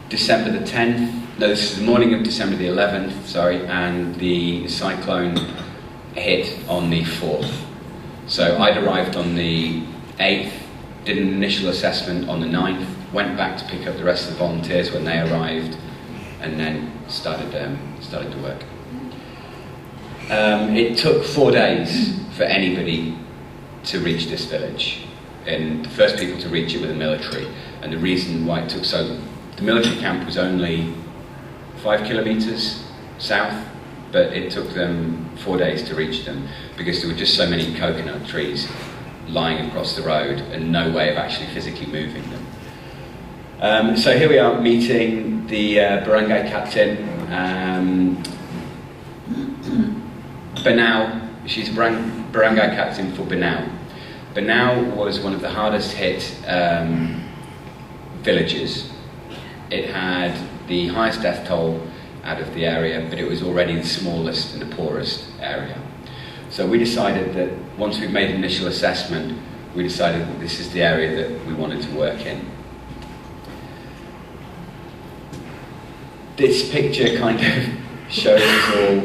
December the 10th, no, this is the morning of December the 11th, sorry, and the cyclone hit on the 4th. So I'd arrived on the 8th, did an initial assessment on the 9th, went back to pick up the rest of the volunteers when they arrived, and then started to work. It took 4 days for anybody to reach this village, and the first people to reach it were the military. And the reason why it took so, the military camp was only 5 kilometres south, but it took them 4 days to reach them because there were just so many coconut trees lying across the road and no way of actually physically moving them. So here we are meeting the barangay captain, Banao. She's a barangay captain for Banao. Banao was one of the hardest hit villages. It had the highest death toll out of the area, but it was already the smallest and the poorest area. So we decided that once we'd made an initial assessment, we decided that this is the area that we wanted to work in. This picture kind of shows us all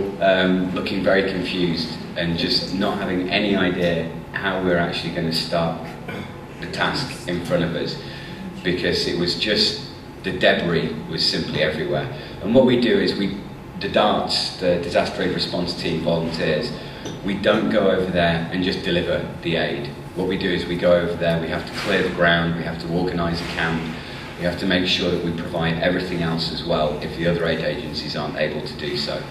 looking very confused and just not having any idea how we're actually going to start the task in front of us, because it was just, the debris was simply everywhere. And what we do is the DARTs, the Disasteraid Response Team volunteers, we don't go over there and just deliver the aid. What we do is we go over there, we have to clear the ground, we have to organise a camp, we have to make sure that we provide everything else as well if the other aid agencies aren't able to do so.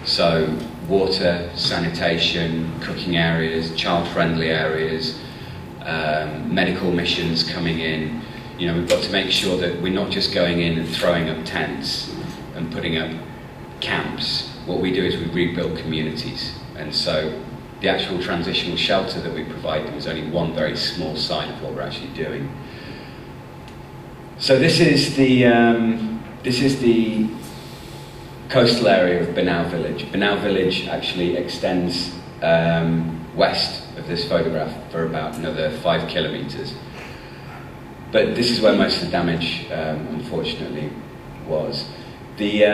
So water, sanitation, cooking areas, child-friendly areas, medical missions coming in. You know, we've got to make sure that we're not just going in and throwing up tents and putting up camps. What we do is we rebuild communities. And so the actual transitional shelter that we provide them is only one very small side of what we're actually doing. So this is the coastal area of Banao Village. Banao Village actually extends west of this photograph for about another 5 kilometres. But this is where most of the damage, unfortunately, was. The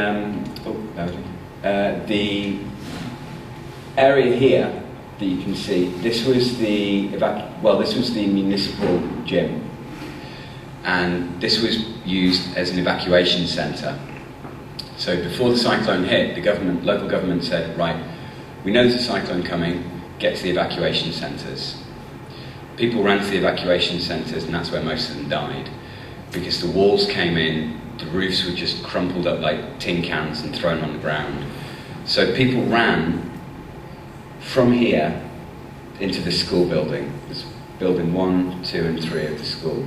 area here that you can see, this was the municipal gym, and this was used as an evacuation centre. So before the cyclone hit, the local government said, right, we know there's a cyclone coming, get to the evacuation centres. People ran to the evacuation centres, and that's where most of them died, because the walls came in, the roofs were just crumpled up like tin cans and thrown on the ground. So people ran from here into the school building. There's building 1, 2 and 3 of the school.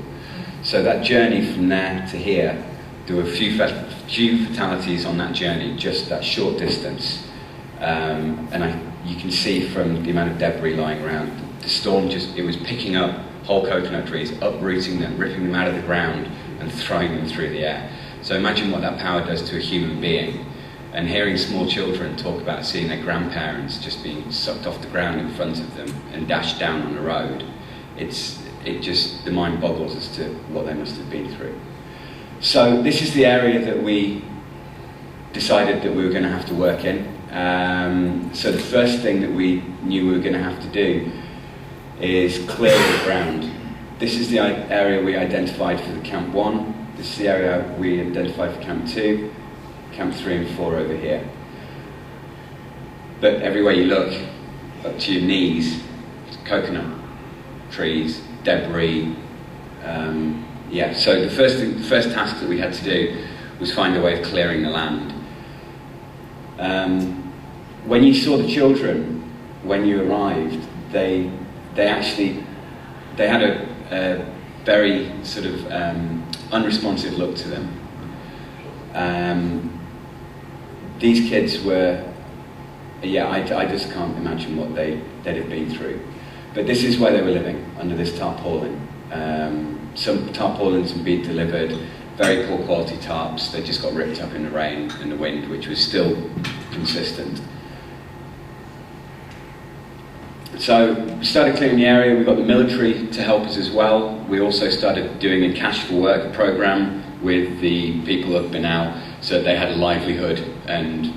So that journey from there to here, there were a few fatalities on that journey, just that short distance. You can see from the amount of debris lying around, the storm it was picking up whole coconut trees, uprooting them, ripping them out of the ground and throwing them through the air. So imagine what that power does to a human being. And hearing small children talk about seeing their grandparents just being sucked off the ground in front of them and dashed down on the road, the mind boggles as to what they must have been through. So this is the area that we decided that we were going to have to work in. So the first thing that we knew we were going to have to do is clear the ground. This is the area we identified for the Camp 1. This is the area we identified for Camp 2, Camp 3 and 4 over here. But everywhere you look, up to your knees, coconut trees, debris. So the first task that we had to do was find a way of clearing the land. When you saw the children, when you arrived, they had a very sort of unresponsive look to them. These kids were, I just can't imagine what they'd have been through. But this is where they were living, under this tarpaulin. Some tarpaulins had been delivered, very poor quality tarps. They just got ripped up in the rain and the wind, which was still consistent. So we started clearing the area. We got the military to help us as well. We also started doing a cash for work program with the people who have been out, so they had a livelihood, and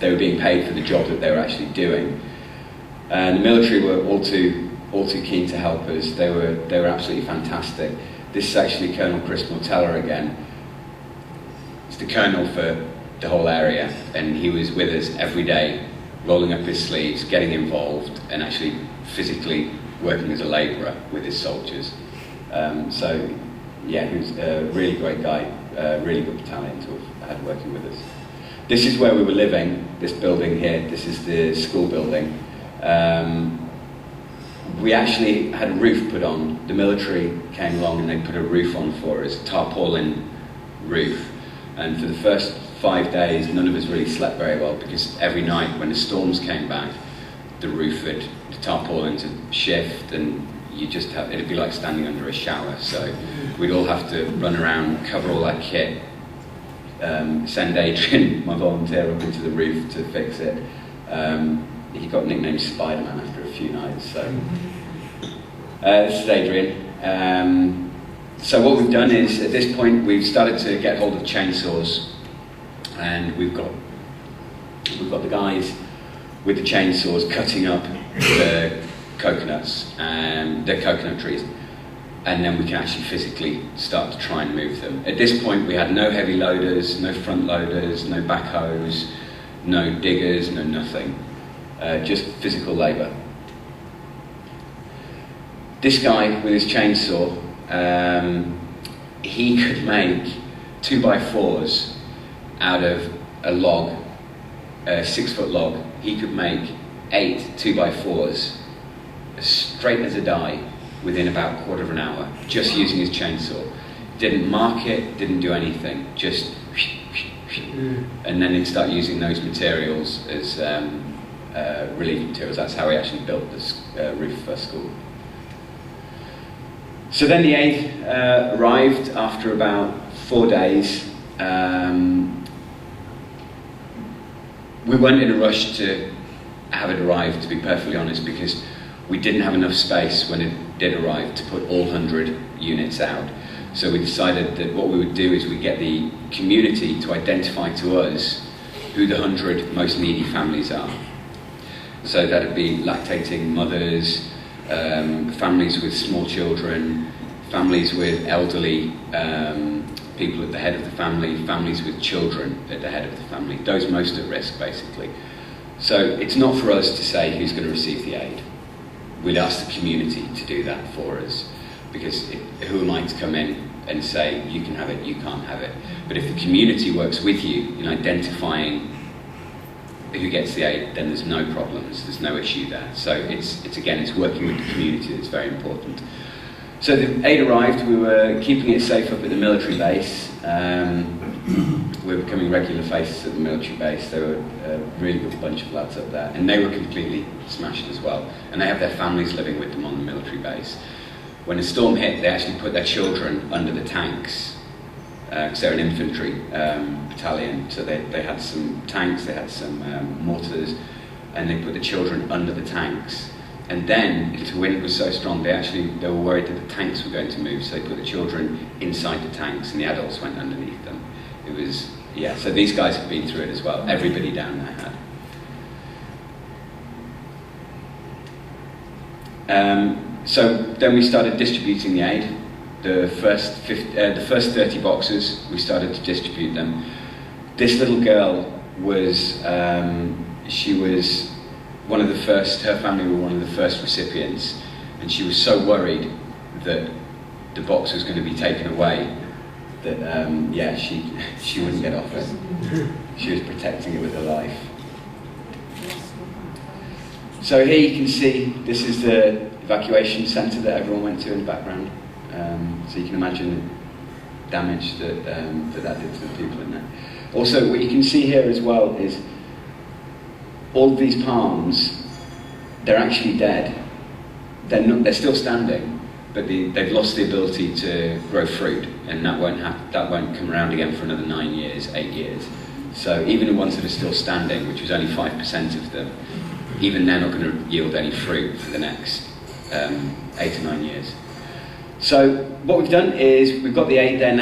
they were being paid for the job that they were actually doing. And the military were all too keen to help us. They were absolutely fantastic. This is actually Colonel Chris Mortella again. He's the colonel for the whole area, and he was with us every day, rolling up his sleeves, getting involved, and actually physically working as a labourer with his soldiers. So yeah, he was a really great guy, really good battalion to have had working with us. This is where we were living, this building here. This is the school building. We actually had a roof put on. The military came along and they put a roof on for us, a tarpaulin roof. And for the first 5 days, none of us really slept very well, because every night when the storms came back, the tarpaulins would shift, and it'd be like standing under a shower. So we'd all have to run around, cover all that kit, send Adrian, my volunteer, up into the roof to fix it. He got nicknamed Spider-Man after a few nights. So this is Adrian. So what we've done is, at this point, we've started to get hold of chainsaws, and we've got the guys with the chainsaws cutting up the coconuts and the coconut trees, and then we can actually physically start to try and move them. At this point, we had no heavy loaders, no front loaders, no backhoes, no diggers, no nothing. Just physical labour. This guy with his chainsaw, he could make 2x4s out of a log, a 6-foot log. He could make 8 2x4s straight as a die within about a quarter of an hour, just using his chainsaw. Didn't mark it, didn't do anything, just and then he'd start using those materials as relief materials. That's how he actually built this roof for school. So then the aid arrived after about 4 days. We weren't in a rush to have it arrive, to be perfectly honest, because we didn't have enough space when it did arrive to put all 100 units out. So we decided that what we would do is we'd get the community to identify to us who the 100 most needy families are. So that'd be lactating mothers, families with small children, families with elderly people at the head of the family, families with children at the head of the family, those most at risk, basically. So it's not for us to say who's going to receive the aid. We'd ask the community to do that for us, because who am I to come in and say, you can have it, you can't have it? But if the community works with you in identifying who gets the aid, then there's no problems, there's no issue there. So it's working with the community that's very important. So the aid arrived, we were keeping it safe up at the military base. We were becoming regular faces at the military base. They were a really good bunch of lads up there, and they were completely smashed as well. And they have their families living with them on the military base. When the storm hit, they actually put their children under the tanks, because they're an infantry battalion. So they had some tanks, they had some mortars, and they put the children under the tanks. And then, because the wind was so strong, they were worried that the tanks were going to move, so they put the children inside the tanks and the adults went underneath them. It was, yeah, so these guys have been through it as well. Everybody down there had. So then we started distributing the aid. The first 30 boxes, we started to distribute them. This little girl was, she was one of the first, her family were one of the first recipients, and she was so worried that the box was going to be taken away that, yeah, she wouldn't get off it. She was protecting it with her life. So here you can see, this is the evacuation centre that everyone went to in the background. So you can imagine the damage that did to the people in there. Also, what you can see here as well is all of these palms, they're actually dead. They're still standing, but they've lost the ability to grow fruit, and that won't come around again for another 9 years, 8 years. So even the ones that are still standing, which was only 5% of them, even they're not going to yield any fruit for the next 8 to 9 years. So what we've done is we've got the aid there now.